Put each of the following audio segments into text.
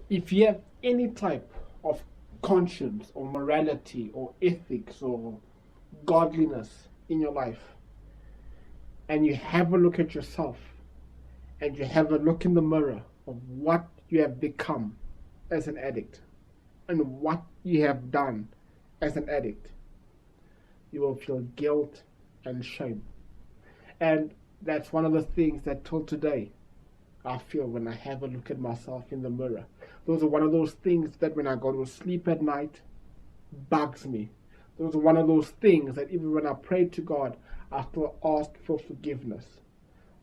If you have any type of conscience or morality or ethics or godliness in your life, and you have a look at yourself and you have a look in the mirror of what you have become as an addict and what you have done as an addict, you will feel guilt and shame. And that's one of the things that till today I feel when I have a look at myself in the mirror. Those are one of those things that when I go to sleep at night bugs me. Those are one of those things that even when I pray to God, I still ask for forgiveness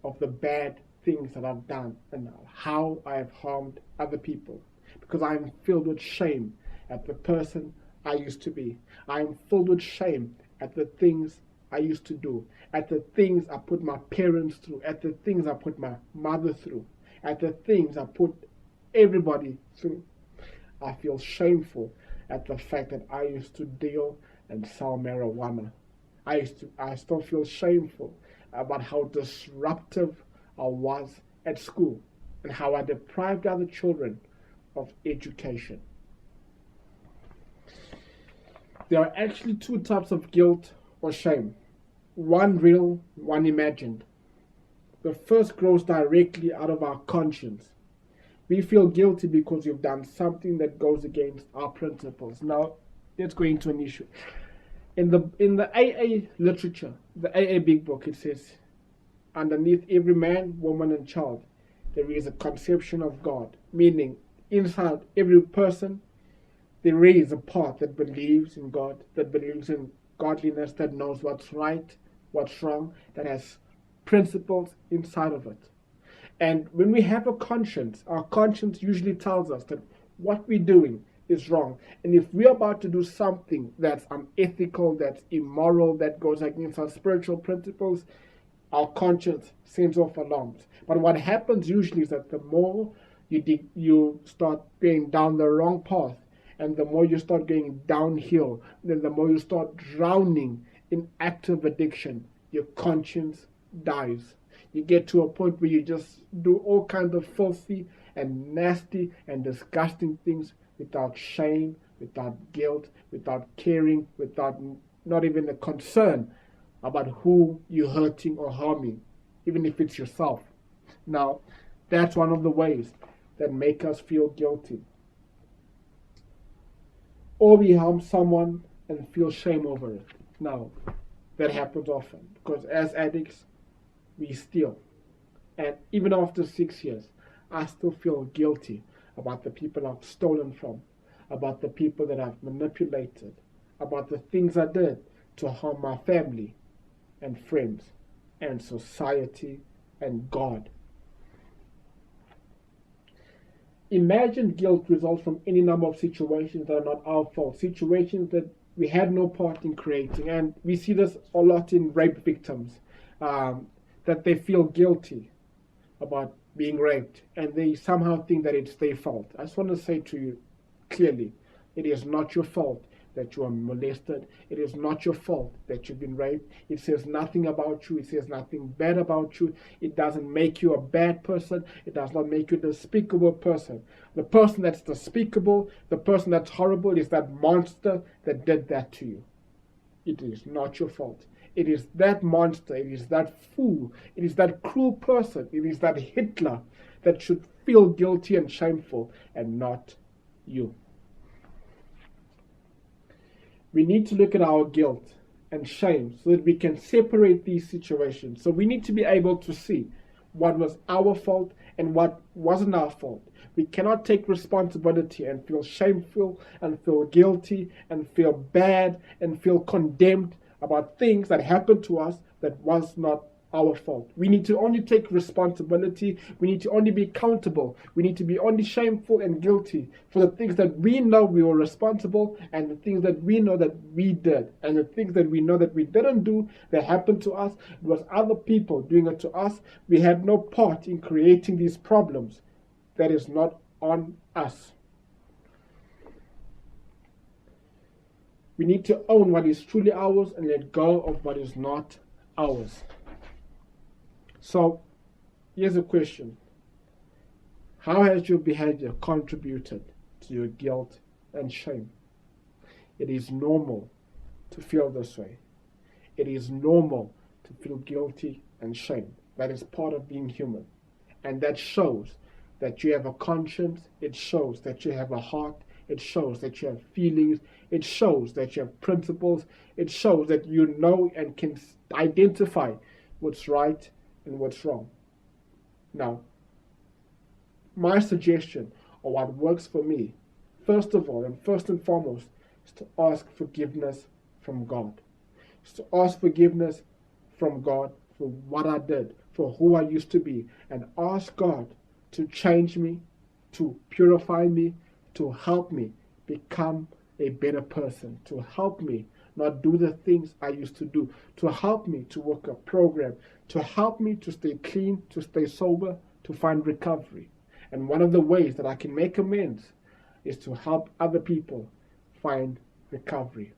of the bad things that I've done and how I have harmed other people. Because I am filled with shame at the person I used to be. I am filled with shame at the things I used to do, at the things I put my parents through, at the things I put my mother through, at the things I put everybody through. I feel shameful at the fact that I used to deal and sell marijuana. I still feel shameful about how disruptive I was at school and how I deprived other children of education. There are actually two types of guilt or shame. One real, one imagined. The first grows directly out of our conscience. We feel guilty because we've done something that goes against our principles. Now, let's go into an issue. In the AA literature, the AA Big Book, it says, underneath every man, woman, and child, there is a conception of God. Meaning, inside every person, there is a part that believes in God, that believes in godliness, that knows what's right, what's wrong, that has principles inside of it. And when we have a conscience, our conscience usually tells us that what we're doing is wrong. And if we're about to do something that's unethical, that's immoral, that goes against our spiritual principles, our conscience sends off alarms. But what happens usually is that the more you start going down the wrong path, and the more you start going downhill, then the more you start drowning in active addiction, your conscience dies. You get to a point where you just do all kinds of filthy and nasty and disgusting things without shame, without guilt, without caring, without not even a concern about who you're hurting or harming, even if it's yourself. Now, that's one of the ways that make us feel guilty. Or we harm someone and feel shame over it. Now, that happens often because as addicts, we steal. And even after 6 years, I still feel guilty about the people I've stolen from, about the people that I've manipulated, about the things I did to harm my family and friends and society and God. Imagined guilt results from any number of situations that are not our fault, situations that we had no part in creating. And we see this a lot in rape victims, that they feel guilty about being raped and they somehow think that it's their fault. I just want to say to you clearly, it is not your fault that you are molested. It is not your fault that you've been raped. It says nothing about you. It says nothing bad about you. It doesn't make you a bad person. It does not make you a despicable person. The person that's despicable, the person that's horrible is that monster that did that to you. It is not your fault. It is that monster, it is that fool, it is that cruel person, it is that Hitler that should feel guilty and shameful and not you. We need to look at our guilt and shame so that we can separate these situations. So we need to be able to see what was our fault and what wasn't our fault. We cannot take responsibility and feel shameful and feel guilty and feel bad and feel condemned about things that happened to us that was not our fault. We need to only take responsibility. We need to only be accountable. We need to be only shameful and guilty for the things that we know we were responsible and the things that we know that we did. And the things that we know that we didn't do that happened to us, it was other people doing it to us. We had no part in creating these problems. That is not on us. We need to own what is truly ours and let go of what is not ours. So, here's a question. How has your behavior contributed to your guilt and shame? It is normal to feel this way. It is normal to feel guilty and shame. That is part of being human. And that shows that you have a conscience. It shows that you have a heart. It shows that you have feelings. It shows that you have principles. It shows that you know and can identify what's right and what's wrong. Now, my suggestion, or what works for me, first of all and first and foremost, is to ask forgiveness from God. Is to ask forgiveness from God for what I did, for who I used to be, and ask God to change me, to purify me, to help me become a better person, to help me not do the things I used to do, to help me to work a program, to help me to stay clean, to stay sober, to find recovery. And one of the ways that I can make amends is to help other people find recovery.